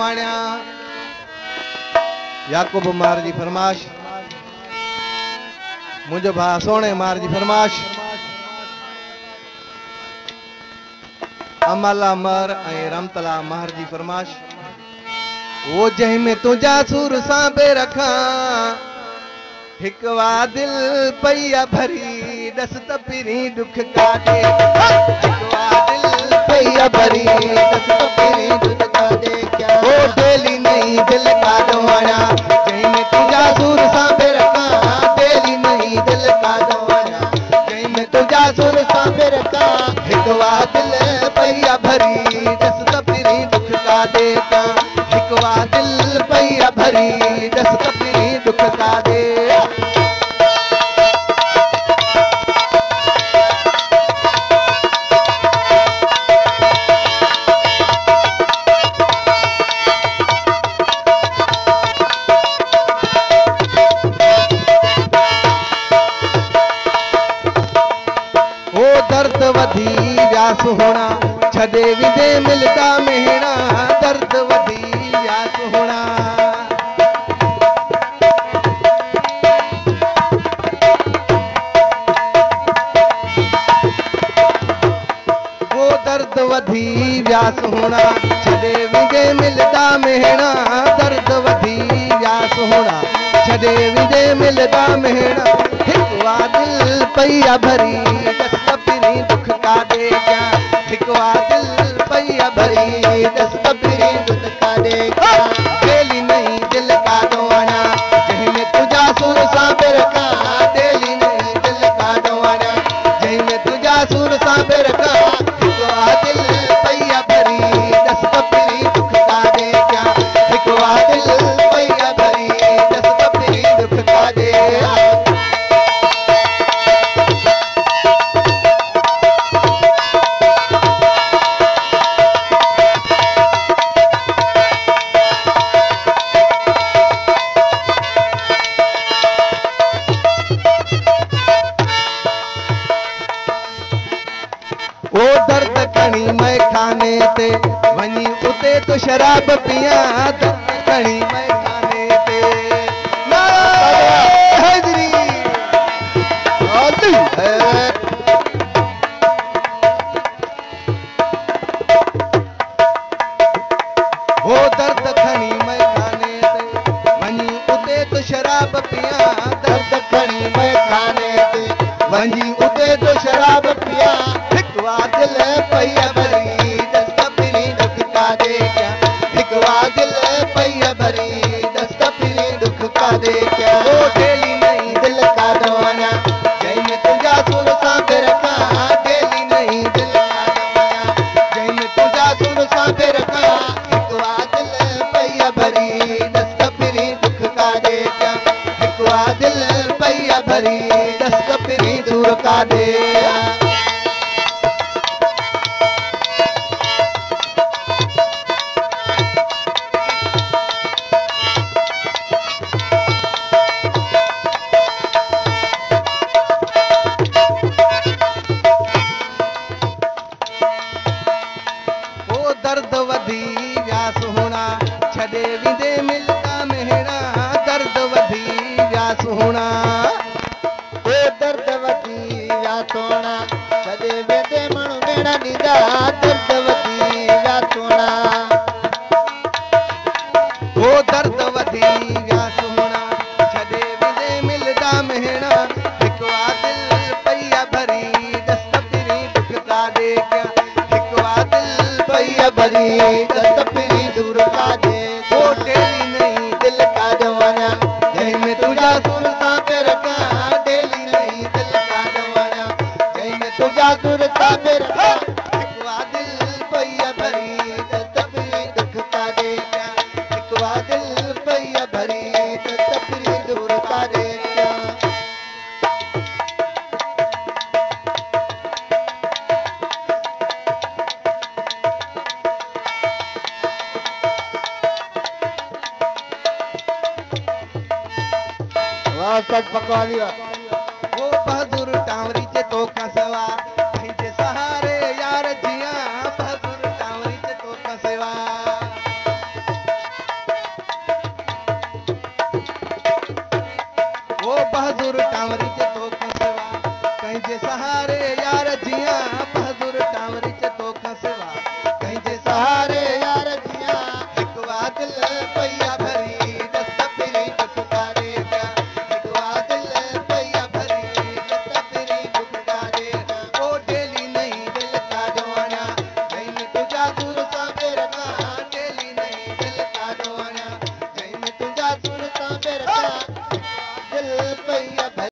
माण्या याकूब मार जी फरमाश मुझे भा सोने मार जी फरमाश अमला मर ऐं रमतला महर जी फरमाश वो जंहिं में तुंहिंजा सुर सां पे रखा हिक वा दिल पई आ भरी दस त पिरी दुख काटे हिक वा दिल पई आ भरी दस त पिरी दुख काटे क्या वो डेली नहीं दिल का दवाना जंहिं में तुंहिंजा सुर सां पे रखा डेली नहीं दिल का दवाना जंहिं में तुंहिंजा सुर सां पे रखा हिक वा दिल पई आ भरी दस त पिरी दुख काटे क्या हिक वा दिल पई आ भरी दस त पिरी दुख काटे व्यास होना छदे विदे मिलता मेहना दर्द वधी व्यास होना वो दर्द वधी व्यास होना छदे विदे मिलता मेहना दर्द वधी व्यास होना छदे विदे मिलता मेहना हिक वा दिल पई आ भरी दस पिरी दुख का दे क्या हिक वा दिल पई आ भरी दस पिरी दुख का दे क्या डेली नहीं दिल का दवाना जंहिं में तुझा सुर सां पे रखा डेली नहीं दिल का दवाना जंहिं में तुझा सुर सां पे रखा हिक वा दिल पई आ भरी दस पिरी दुख का दे क्या हिक वा दिल पई आ भरी दस पिरी दुख का दे मैं खाने ते वनी उते तो शराब पिया कणी मैं खाने ते हाजरी वो दर्द खणी मैं खाने ते वनी उते तो शराब पिया दर्द खणी मैं खाने ते वनी उते तो शराब पिया हिक वा दिल पई आ भरी दस पिरी दुख का दे क्या हिक वा दिल पई आ भरी दस पिरी दुख का दे क्या वो डेली नहीं दिल का दवाना जंहिं में तुंहिंजा सुर सां पे रखा डेली नहीं दिल का दवाना जंहिं में तुंहिंजा सुर सां पे रखा हिक वा दिल पई आ भरी दस पिरी दुख का दे क्या हिक वा दिल पई आ भरी दस पिरी दूर का दे दर्द वधी व्यास होना छदे विदे मिलता मेहना दर्द वधी व्यास होना ओ दर्द वधी व्यास होना छदे विदे मण मेहना नींदा दर्द वधी व्यास होना ओ दर्द वधी व्यास होना छदे विदे मिलता मेहना हिक वा दिल पई आ भरी दस पिरी दुख का दे क्या हिक वा दिल पई आ भरी दस पिरी दूर का दे वो डेली नहीं दिल का दवाना जंहिं में तुझा सुर सां पे रखा डेली नहीं दिल का दवाना जंहिं में तुझा सुर सां पे रखा हिक वा दिल पई आ भरी दस पिरी दुख का दे क्या हिक वा दिल पई आ भरी दस पिरी दूर का दे क्या सच पकवाली वो बहादुर टावरी चे तो का सेवा जे सहारे यार जिया बहादुर टावरी चे तो का सेवा मारे यार जिया बहादुर टावरे